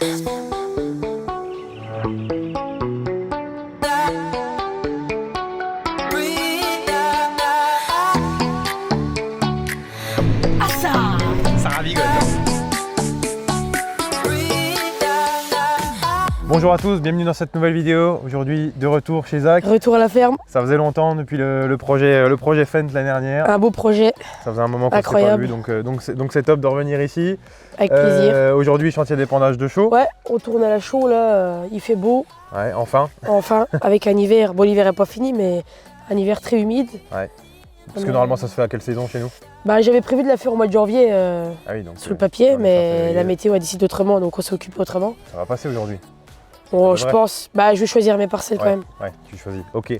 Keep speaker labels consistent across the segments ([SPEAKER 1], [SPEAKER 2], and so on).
[SPEAKER 1] Ça ravigote. Bonjour à tous, bienvenue dans cette nouvelle vidéo. Aujourd'hui, de retour chez Zach.
[SPEAKER 2] Retour à la ferme.
[SPEAKER 1] Ça faisait longtemps depuis le projet Fent l'année dernière.
[SPEAKER 2] Un beau projet.
[SPEAKER 1] Ça faisait un moment qu'on ne s'était pas vu, donc c'est top de revenir ici.
[SPEAKER 2] Avec plaisir.
[SPEAKER 1] Aujourd'hui, chantier d'épandage de chaux.
[SPEAKER 2] Ouais, on tourne à la chaux là, il fait beau.
[SPEAKER 1] Ouais, enfin.
[SPEAKER 2] Enfin, avec un hiver, bon l'hiver n'est pas fini, mais un hiver très humide.
[SPEAKER 1] Ouais. Parce que normalement ça se fait à quelle saison chez nous?
[SPEAKER 2] Bah, j'avais prévu de la faire au mois de janvier
[SPEAKER 1] Ah oui, donc,
[SPEAKER 2] sur le papier,
[SPEAKER 1] ouais,
[SPEAKER 2] mais la météo a décidé autrement, donc on s'est occupé autrement.
[SPEAKER 1] Ça va passer aujourd'hui.
[SPEAKER 2] Bon, je pense, bah, je vais choisir mes parcelles quand même.
[SPEAKER 1] Ouais, tu choisis. Ok.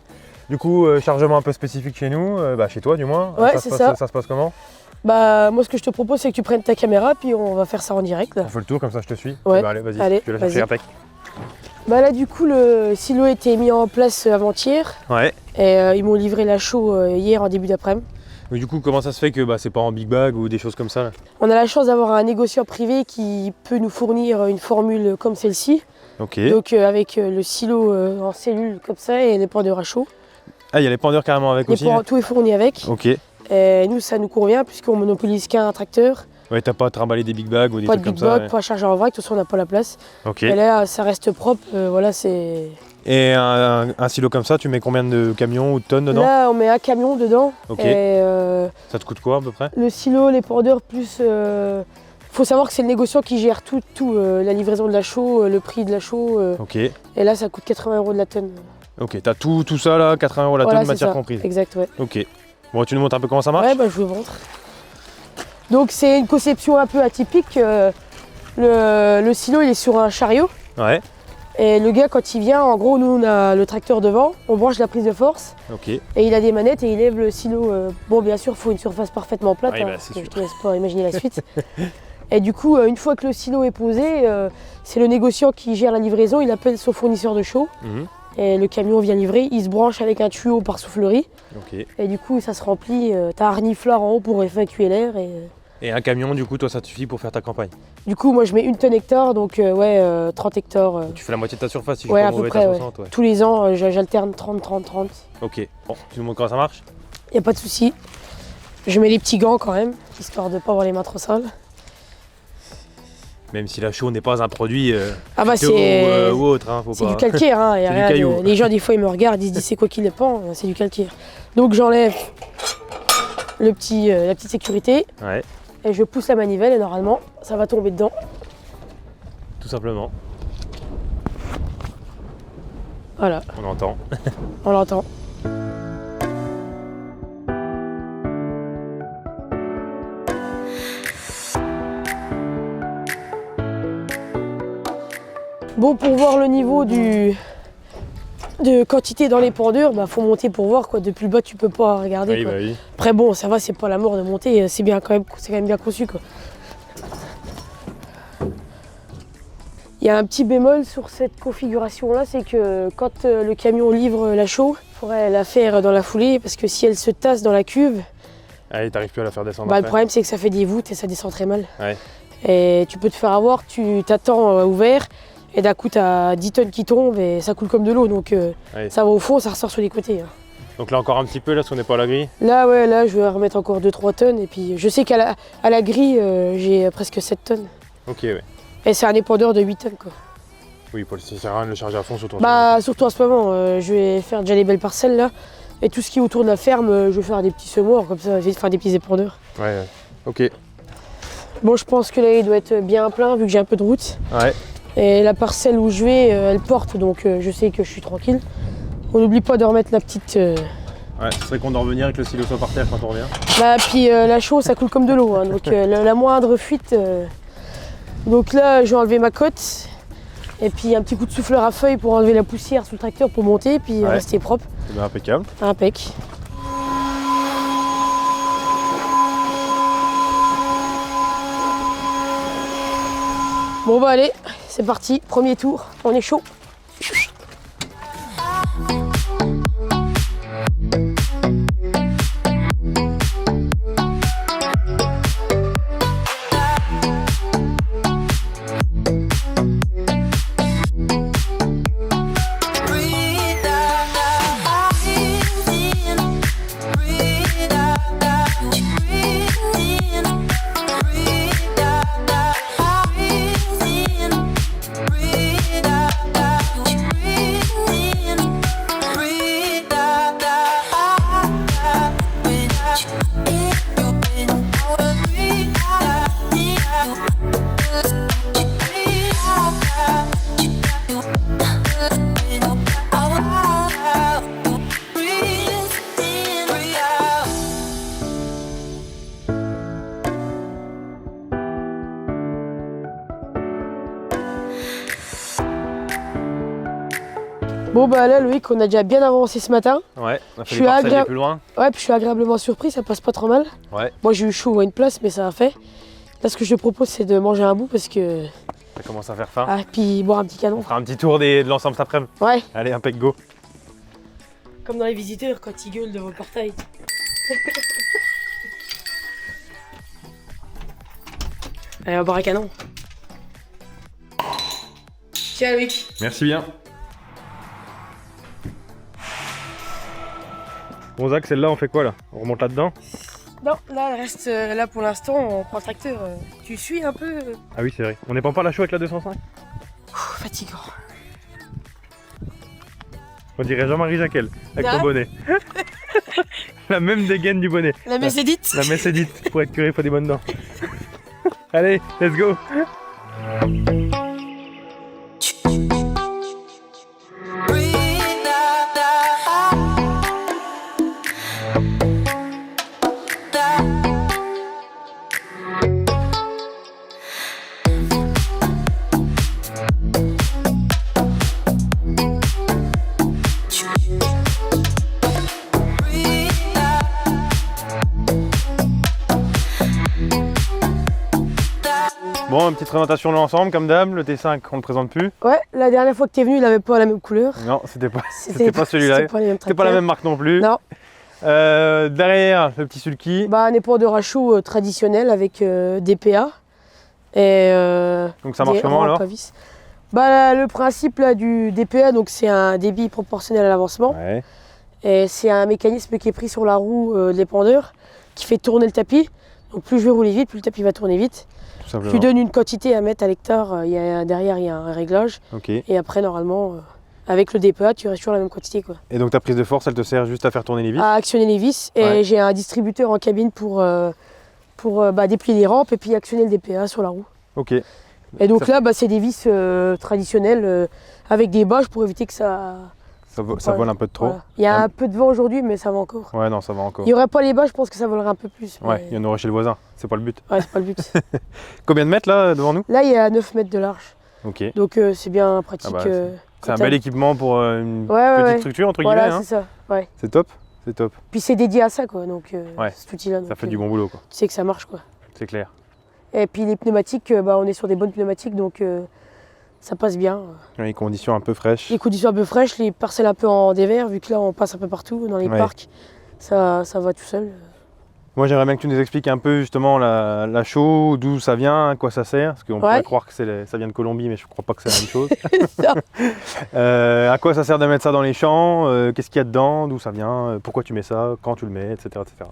[SPEAKER 1] Du coup, chargement un peu spécifique chez nous, chez toi du moins.
[SPEAKER 2] Ouais, c'est ça.
[SPEAKER 1] Ça se passe comment?
[SPEAKER 2] Bah, moi ce que je te propose, c'est que tu prennes ta caméra, puis on va faire ça en direct. Là.
[SPEAKER 1] On fait le tour, comme ça je te suis.
[SPEAKER 2] Ouais.
[SPEAKER 1] Bah, allez, vas-y,
[SPEAKER 2] Allez,
[SPEAKER 1] je vais la chercher, impec.
[SPEAKER 2] Bah là du coup le silo a été mis en place avant-hier
[SPEAKER 1] Ouais.
[SPEAKER 2] et ils m'ont livré la chaux hier en début d'après-midi.
[SPEAKER 1] Mais du coup, comment ça se fait que c'est pas en big bag ou des choses comme ça là?
[SPEAKER 2] On a la chance d'avoir un négociant privé qui peut nous fournir une formule comme celle-ci.
[SPEAKER 1] Ok.
[SPEAKER 2] Donc avec le silo en cellule comme ça et les pendeurs à chaud.
[SPEAKER 1] Ah, il y a les pendeurs carrément avec aussi.
[SPEAKER 2] Tout est fourni avec.
[SPEAKER 1] Ok.
[SPEAKER 2] Et nous ça nous convient puisqu'on monopolise qu'un tracteur.
[SPEAKER 1] Ouais, t'as pas à trimballer des big bags ou des
[SPEAKER 2] Pas de
[SPEAKER 1] trucs
[SPEAKER 2] big
[SPEAKER 1] comme ça.
[SPEAKER 2] bag,
[SPEAKER 1] Ouais.
[SPEAKER 2] pas à charger en vrac, de toute façon on n'a pas la place.
[SPEAKER 1] Ok.
[SPEAKER 2] Et là ça reste propre, voilà c'est...
[SPEAKER 1] Et un silo comme ça, tu mets combien de camions ou de tonnes dedans?
[SPEAKER 2] Là on met un camion dedans.
[SPEAKER 1] Ok.
[SPEAKER 2] Et
[SPEAKER 1] Ça te coûte quoi à peu près?
[SPEAKER 2] le silo, les pendeurs plus... faut savoir que c'est le négociant qui gère tout la livraison de la chaux, le prix de la chaux.
[SPEAKER 1] Ok.
[SPEAKER 2] Et là ça coûte 80 € de la tonne.
[SPEAKER 1] Ok, t'as tout ça là, 80 € la
[SPEAKER 2] Voilà,
[SPEAKER 1] tonne,
[SPEAKER 2] c'est
[SPEAKER 1] matière
[SPEAKER 2] ça.
[SPEAKER 1] comprise.
[SPEAKER 2] Exact, ouais.
[SPEAKER 1] Ok. Bon, tu nous montres un peu comment ça marche?
[SPEAKER 2] Ouais, bah, je vous montre. Donc c'est une conception un peu atypique. Le silo il est sur un chariot.
[SPEAKER 1] Ouais.
[SPEAKER 2] Et le gars quand il vient, en gros nous on a le tracteur devant, on branche la prise de force.
[SPEAKER 1] Ok.
[SPEAKER 2] Et il a des manettes et il lève le silo. Bon bien sûr il faut une surface parfaitement plate,
[SPEAKER 1] Oui, bah,
[SPEAKER 2] parce
[SPEAKER 1] c'est
[SPEAKER 2] que
[SPEAKER 1] sûr.
[SPEAKER 2] je te laisse pas imaginer la suite. Et du coup une fois que le silo est posé, c'est le négociant qui gère la livraison, il appelle son fournisseur de chaux.
[SPEAKER 1] Mhm.
[SPEAKER 2] Et le camion vient livrer, il se branche avec un tuyau par soufflerie.
[SPEAKER 1] Ok.
[SPEAKER 2] Et du coup ça se remplit, t'as un renifleur en haut pour évacuer l'air.
[SPEAKER 1] Et un camion, du coup, toi, ça te suffit pour faire ta campagne?
[SPEAKER 2] Du coup, moi je mets 1 tonne hectare, donc 30 hectares.
[SPEAKER 1] Tu fais la moitié de ta surface si je
[SPEAKER 2] Ouais,
[SPEAKER 1] prends
[SPEAKER 2] à
[SPEAKER 1] mon
[SPEAKER 2] peu
[SPEAKER 1] bête
[SPEAKER 2] près.
[SPEAKER 1] à
[SPEAKER 2] Ouais.
[SPEAKER 1] 60, ouais.
[SPEAKER 2] Tous les ans, j'alterne 30, 30, 30.
[SPEAKER 1] Ok. Bon, tu nous montres comment ça marche?
[SPEAKER 2] Y a pas de souci. Je mets les petits gants quand même, histoire de pas avoir les mains trop sales.
[SPEAKER 1] Même si la chaux n'est pas un produit
[SPEAKER 2] Ah bah
[SPEAKER 1] phyto,
[SPEAKER 2] c'est
[SPEAKER 1] ou autre, hein, faut
[SPEAKER 2] c'est
[SPEAKER 1] pas.
[SPEAKER 2] du calcaire, hein. Y a
[SPEAKER 1] C'est du
[SPEAKER 2] rien
[SPEAKER 1] caillou.
[SPEAKER 2] Les gens des fois ils me regardent, ils se disent c'est quoi qui les pend, c'est du calcaire. Donc j'enlève la petite sécurité
[SPEAKER 1] Ouais,
[SPEAKER 2] et je pousse la manivelle et normalement ça va tomber dedans.
[SPEAKER 1] tout simplement.
[SPEAKER 2] Voilà,
[SPEAKER 1] On entend.
[SPEAKER 2] on l'entend. Bon, pour voir le niveau de quantité dans les pendures, bah faut monter pour voir quoi. Depuis le bas tu peux pas regarder
[SPEAKER 1] Oui,
[SPEAKER 2] quoi.
[SPEAKER 1] bah oui.
[SPEAKER 2] Après bon, ça va, c'est pas la mort de monter, c'est quand même bien conçu quoi. Il y a un petit bémol sur cette configuration là, c'est que quand le camion livre la chaux, il faudrait la faire dans la foulée parce que si elle se tasse dans la cuve,
[SPEAKER 1] Allez, t'arrives plus à la faire descendre
[SPEAKER 2] bah, le
[SPEAKER 1] après.
[SPEAKER 2] problème c'est que ça fait des voûtes et ça descend très mal.
[SPEAKER 1] Ouais.
[SPEAKER 2] Et tu peux te faire avoir, tu t'attends ouvert et d'un coup t'as 10 tonnes qui tombent et ça coule comme de l'eau donc
[SPEAKER 1] Ouais.
[SPEAKER 2] ça va au fond, ça ressort sur les côtés. Hein.
[SPEAKER 1] Donc là, encore un petit peu, là, parce qu'on n'est pas à la grille.
[SPEAKER 2] Là ouais, là je vais remettre encore 2-3 tonnes et puis je sais qu'à la grille j'ai presque 7 tonnes.
[SPEAKER 1] Ok, ouais.
[SPEAKER 2] Et c'est un épandeur de 8 tonnes quoi.
[SPEAKER 1] Oui, Paul, ça sert à rien de le charger à fond, surtout.
[SPEAKER 2] Bah surtout en ce moment, je vais faire déjà les belles parcelles là. Et tout ce qui est autour de la ferme, je vais faire des petits semoirs comme ça, je vais faire des petits épandeurs.
[SPEAKER 1] Ouais, ouais. Ok.
[SPEAKER 2] Bon je pense que là il doit être bien plein vu que j'ai un peu de route.
[SPEAKER 1] Ouais.
[SPEAKER 2] Et la parcelle où je vais, elle porte donc je sais que je suis tranquille. On n'oublie pas de remettre la petite...
[SPEAKER 1] Ouais, ce serait con d'en revenir et que le silo soit par terre quand on revient.
[SPEAKER 2] Bah puis la chaux ça coule comme de l'eau, hein, donc la moindre fuite... Donc là je vais enlever ma cote. Et puis un petit coup de souffleur à feuille pour enlever la poussière sous le tracteur pour monter, puis
[SPEAKER 1] Ouais.
[SPEAKER 2] rester propre.
[SPEAKER 1] C'est bien impeccable.
[SPEAKER 2] Impec. Bon bah allez, c'est parti, premier tour, on est chaud. Bon bah là Loïc, on a déjà bien avancé ce matin.
[SPEAKER 1] Ouais, on a
[SPEAKER 2] Je
[SPEAKER 1] fait
[SPEAKER 2] suis
[SPEAKER 1] les parcelles
[SPEAKER 2] agré-
[SPEAKER 1] les plus loin.
[SPEAKER 2] Ouais, puis je suis agréablement surpris, ça passe pas trop mal.
[SPEAKER 1] Ouais,
[SPEAKER 2] Moi j'ai eu chaud à une place, mais ça a fait. Là ce que je te propose c'est de manger un bout parce que...
[SPEAKER 1] ça commence à faire faim.
[SPEAKER 2] Ah, puis boire un petit
[SPEAKER 1] On
[SPEAKER 2] canon.
[SPEAKER 1] fera un petit tour de l'ensemble cet après-midi.
[SPEAKER 2] Ouais,
[SPEAKER 1] Allez, impec go.
[SPEAKER 2] comme dans les visiteurs quand ils gueulent devant le portail. Allez, on va boire un canon. Tiens Loïc.
[SPEAKER 1] Merci bien. Bon Zach, celle-là on fait quoi là? On remonte là-dedans?
[SPEAKER 2] Non, là elle reste là pour l'instant, on prend le tracteur. Tu suis un peu
[SPEAKER 1] Ah oui c'est vrai. On n'est pas la chaux avec la 205?
[SPEAKER 2] fatigant.
[SPEAKER 1] On dirait Jean-Marie Jacquel avec
[SPEAKER 2] Ah.
[SPEAKER 1] ton bonnet. La même dégaine du bonnet.
[SPEAKER 2] La messe est dite.
[SPEAKER 1] La messe est dite. Pour être curé, il faut des bonnes dents. Allez, let's go. Bon, une petite présentation de l'ensemble comme d'hab. Le T5, on ne le présente plus.
[SPEAKER 2] Ouais, la dernière fois que t'es venu, il avait pas la même couleur.
[SPEAKER 1] Non, c'était pas celui-là.
[SPEAKER 2] C'était pas les mêmes
[SPEAKER 1] C'était pas la
[SPEAKER 2] tracteurs.
[SPEAKER 1] même marque non plus.
[SPEAKER 2] Non.
[SPEAKER 1] Derrière, le petit sulky.
[SPEAKER 2] Bah, un épandeur à chaud traditionnel avec des PA. Et
[SPEAKER 1] Donc ça marche
[SPEAKER 2] des
[SPEAKER 1] comment
[SPEAKER 2] rampes
[SPEAKER 1] alors?
[SPEAKER 2] à vis. Bah, le principe là, du DPA, donc c'est un débit proportionnel à l'avancement.
[SPEAKER 1] Ouais.
[SPEAKER 2] Et c'est un mécanisme qui est pris sur la roue de l'épandeur qui fait tourner le tapis. Donc plus je vais rouler vite, plus le tapis va tourner vite.
[SPEAKER 1] Tout
[SPEAKER 2] Je
[SPEAKER 1] simplement.
[SPEAKER 2] lui donne une quantité à mettre à l'hectare. Derrière, il y a un réglage.
[SPEAKER 1] Ok.
[SPEAKER 2] Et après, normalement, avec le DPA, tu restes toujours la même quantité, quoi.
[SPEAKER 1] Et donc ta prise de force, elle te sert juste à faire tourner les vis?
[SPEAKER 2] À actionner les vis. Et
[SPEAKER 1] Ouais.
[SPEAKER 2] j'ai un distributeur en cabine pour déplier les rampes et puis actionner le DPA sur la roue.
[SPEAKER 1] Ok.
[SPEAKER 2] Et donc
[SPEAKER 1] Ça-
[SPEAKER 2] là, c'est des vis traditionnelles avec des bâches pour éviter que ça...
[SPEAKER 1] Ça vole un peu de trop.
[SPEAKER 2] Voilà. Il y a
[SPEAKER 1] Ouais.
[SPEAKER 2] un peu de vent aujourd'hui, mais ça va encore.
[SPEAKER 1] Ouais, non, ça va encore.
[SPEAKER 2] Il n'y aurait pas les bâches, je pense que ça volerait un peu plus. mais-
[SPEAKER 1] Ouais, il y en aurait chez le voisin. C'est pas le but.
[SPEAKER 2] Ouais, c'est pas le but.
[SPEAKER 1] Combien de mètres là devant nous?
[SPEAKER 2] Là, il y a 9 mètres de large.
[SPEAKER 1] Ok.
[SPEAKER 2] Donc c'est bien pratique.
[SPEAKER 1] Ah bah,
[SPEAKER 2] quand
[SPEAKER 1] C'est un
[SPEAKER 2] t'as-
[SPEAKER 1] bel équipement pour une
[SPEAKER 2] Ouais,
[SPEAKER 1] petite
[SPEAKER 2] ouais.
[SPEAKER 1] structure entre
[SPEAKER 2] Voilà,
[SPEAKER 1] guillemets. Hein.
[SPEAKER 2] c'est ça. Ouais.
[SPEAKER 1] C'est top. C'est top.
[SPEAKER 2] Puis c'est dédié à ça, quoi. Donc
[SPEAKER 1] Ouais.
[SPEAKER 2] cet outil-là.
[SPEAKER 1] Ça
[SPEAKER 2] donc,
[SPEAKER 1] fait du bon boulot quoi.
[SPEAKER 2] Tu sais que ça marche, quoi.
[SPEAKER 1] C'est clair.
[SPEAKER 2] Et puis les pneumatiques, on est sur des bonnes pneumatiques, donc ça passe bien.
[SPEAKER 1] Les conditions un peu fraîches.
[SPEAKER 2] Les conditions un peu fraîches, les parcelles un peu en dévers, vu que là on passe un peu partout dans les
[SPEAKER 1] Ouais.
[SPEAKER 2] parcs, ça va tout seul.
[SPEAKER 1] Moi j'aimerais bien que tu nous expliques un peu justement la chaux, d'où ça vient, à quoi ça sert. Parce qu'on pourrait croire que ça vient de Colombie, mais je crois pas que c'est la même chose.
[SPEAKER 2] Ça.
[SPEAKER 1] À quoi ça sert de mettre ça dans les champs? Qu'est-ce qu'il y a dedans? D'où ça vient? Pourquoi tu mets ça? Quand tu le mets? Etc. etc.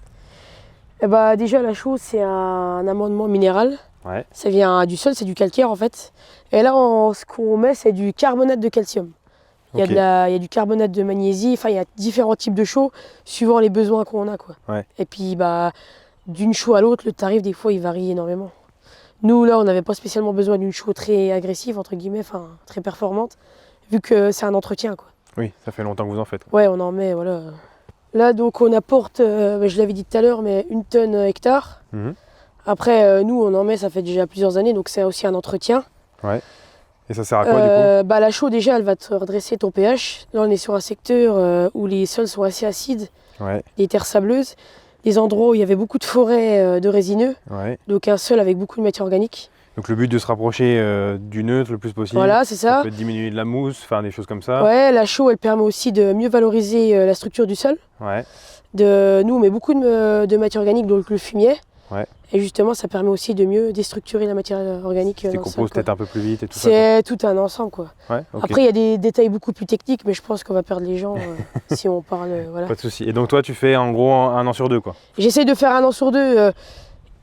[SPEAKER 2] Et bah, déjà la chaux c'est un amendement minéral.
[SPEAKER 1] Ouais.
[SPEAKER 2] Ça vient du sol, c'est du calcaire en fait. Et là ce qu'on met c'est du carbonate de calcium. Il y,
[SPEAKER 1] Ok.
[SPEAKER 2] il y a du carbonate de magnésie, enfin il y a différents types de chaux suivant les besoins qu'on a, quoi.
[SPEAKER 1] Ouais.
[SPEAKER 2] Et puis d'une chaux à l'autre, le tarif des fois il varie énormément. Nous là on n'avait pas spécialement besoin d'une chaux très agressive entre guillemets, enfin très performante, vu que c'est un entretien, quoi.
[SPEAKER 1] Oui, ça fait longtemps que vous en faites.
[SPEAKER 2] Ouais, on en met, voilà. Là donc on apporte, je l'avais dit tout à l'heure, mais 1 tonne hectare.
[SPEAKER 1] Mhm.
[SPEAKER 2] Après nous on en met, ça fait déjà plusieurs années, donc c'est aussi un entretien.
[SPEAKER 1] Et ça sert à quoi du coup?
[SPEAKER 2] La chaux déjà elle va te redresser ton pH. Là on est sur un secteur où les sols sont assez acides,
[SPEAKER 1] Ouais,
[SPEAKER 2] des terres sableuses, des endroits où il y avait beaucoup de forêts de résineux,
[SPEAKER 1] ouais.
[SPEAKER 2] donc un sol avec beaucoup de matière organique.
[SPEAKER 1] Donc le but de se rapprocher du neutre le plus possible.
[SPEAKER 2] Voilà, c'est
[SPEAKER 1] Ça
[SPEAKER 2] ça.
[SPEAKER 1] peut être diminuer de la mousse, faire des choses comme ça.
[SPEAKER 2] Ouais, la chaux elle permet aussi de mieux valoriser la structure du sol.
[SPEAKER 1] Ouais.
[SPEAKER 2] Nous on met beaucoup de matière organique, donc le fumier.
[SPEAKER 1] Ouais.
[SPEAKER 2] Et justement ça permet aussi de mieux déstructurer la matière organique
[SPEAKER 1] Tu
[SPEAKER 2] dans le
[SPEAKER 1] décomposes
[SPEAKER 2] sol, quoi.
[SPEAKER 1] peut-être un peu plus vite et tout ça.
[SPEAKER 2] C'est tout un ensemble, quoi.
[SPEAKER 1] Quoi. Ouais, ok.
[SPEAKER 2] Après il y a des détails beaucoup plus techniques, mais je pense qu'on va perdre les gens si on parle. Voilà.
[SPEAKER 1] Pas de souci. Et donc toi tu fais en gros un an sur deux quoi.
[SPEAKER 2] J'essaye de faire un an sur deux.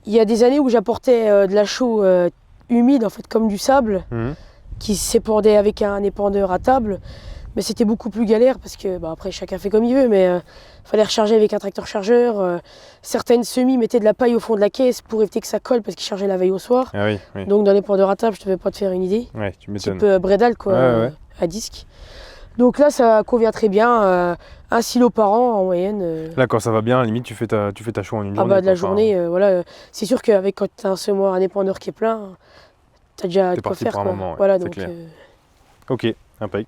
[SPEAKER 2] Il y a des années où j'apportais de la chaux humide, en fait, comme du sable,
[SPEAKER 1] Mhm.
[SPEAKER 2] qui s'épandait avec un épandeur à table. Mais c'était beaucoup plus galère parce que, après, chacun fait comme il veut, mais fallait recharger avec un tracteur chargeur. Certaines semis mettaient de la paille au fond de la caisse pour éviter que ça colle parce qu'ils chargeaient la veille au soir.
[SPEAKER 1] Ah oui, oui.
[SPEAKER 2] Donc, dans l'épandeur à table, je ne devais pas te faire une idée.
[SPEAKER 1] Ouais, tu m'étonnes.
[SPEAKER 2] Type Bredal, quoi,
[SPEAKER 1] Ouais.
[SPEAKER 2] à disque. Donc là, ça convient très bien. Un silo par an en moyenne.
[SPEAKER 1] Là quand ça va bien, limite tu fais ta chaux en une journée.
[SPEAKER 2] De la
[SPEAKER 1] quoi. Enfin,
[SPEAKER 2] journée, voilà. C'est sûr qu'avec quand tu as un semoir, un épandeur qui est plein, tu as déjà
[SPEAKER 1] T'es
[SPEAKER 2] de quoi
[SPEAKER 1] parti
[SPEAKER 2] faire,
[SPEAKER 1] pour un
[SPEAKER 2] quoi.
[SPEAKER 1] moment, ouais,
[SPEAKER 2] Voilà,
[SPEAKER 1] c'est
[SPEAKER 2] donc
[SPEAKER 1] clair. Ok, impec.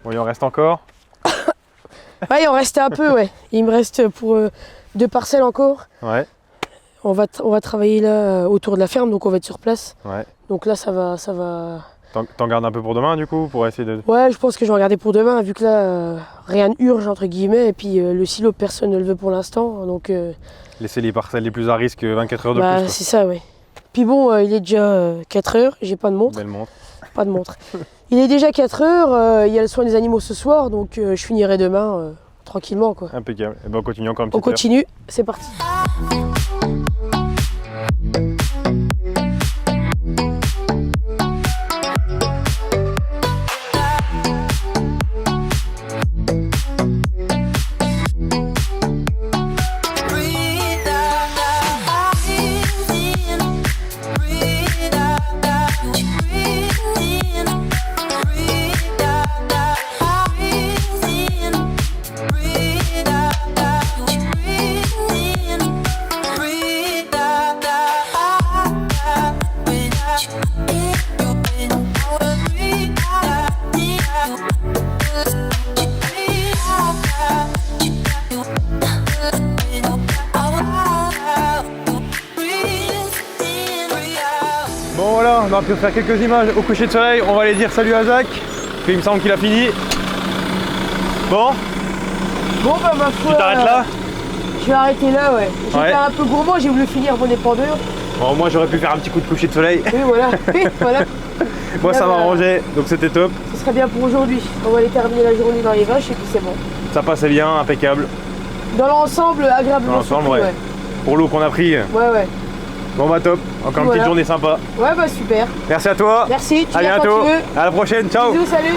[SPEAKER 1] Bon, il en reste encore.
[SPEAKER 2] Ouais, il en restait un peu, ouais. Il me reste pour 2 parcelles encore.
[SPEAKER 1] Ouais.
[SPEAKER 2] On va travailler là autour de la ferme, donc on va être sur place.
[SPEAKER 1] Ouais.
[SPEAKER 2] Donc là, ça va.
[SPEAKER 1] T'en gardes un peu pour demain du coup, pour essayer de...
[SPEAKER 2] Ouais, je pense que je vais regarder pour demain, vu que là, rien n'urge entre guillemets. Et puis le silo, personne ne le veut pour l'instant. Donc,
[SPEAKER 1] Laisser les parcelles les plus à risque 24 heures de plus.
[SPEAKER 2] c'est ça, ouais. Puis bon, il est déjà 4 heures, j'ai pas de montre.
[SPEAKER 1] Belle montre.
[SPEAKER 2] Pas de montre. Il est déjà 4 heures, il y a le soin des animaux ce soir, donc je finirai demain tranquillement, quoi.
[SPEAKER 1] Impeccable. Et ben on continue encore une
[SPEAKER 2] On
[SPEAKER 1] petite heure.
[SPEAKER 2] continue, c'est parti.
[SPEAKER 1] Bon voilà, on a pu faire quelques images au coucher de soleil. On va aller dire salut à Zach, il me semble qu'il a fini. Bon,
[SPEAKER 2] Bon, bah ma foi.
[SPEAKER 1] tu t'arrêtes là?
[SPEAKER 2] Je vais arrêter là, ouais. J'étais
[SPEAKER 1] Ouais.
[SPEAKER 2] un peu gourmand, j'ai voulu finir mon épandeur.
[SPEAKER 1] Bon, moi j'aurais pu faire un petit coup de coucher de soleil.
[SPEAKER 2] Oui, voilà. Oui, voilà.
[SPEAKER 1] Moi ça
[SPEAKER 2] Là, bah,
[SPEAKER 1] m'arrangeait, donc c'était top.
[SPEAKER 2] Ce serait bien pour aujourd'hui. On va aller terminer la journée dans les vaches et puis c'est bon.
[SPEAKER 1] Ça passait bien, impeccable.
[SPEAKER 2] Dans l'ensemble, agréablement
[SPEAKER 1] Dans l'ensemble,
[SPEAKER 2] surpris,
[SPEAKER 1] ouais. Pour l'eau qu'on a pris,
[SPEAKER 2] Ouais, ouais.
[SPEAKER 1] bon bah top. Encore une
[SPEAKER 2] Voilà.
[SPEAKER 1] petite journée sympa.
[SPEAKER 2] Ouais, bah super.
[SPEAKER 1] Merci à toi.
[SPEAKER 2] Merci, tu
[SPEAKER 1] À
[SPEAKER 2] viens quand
[SPEAKER 1] bientôt.
[SPEAKER 2] tu veux.
[SPEAKER 1] À la prochaine. Ciao.
[SPEAKER 2] Bisous, salut.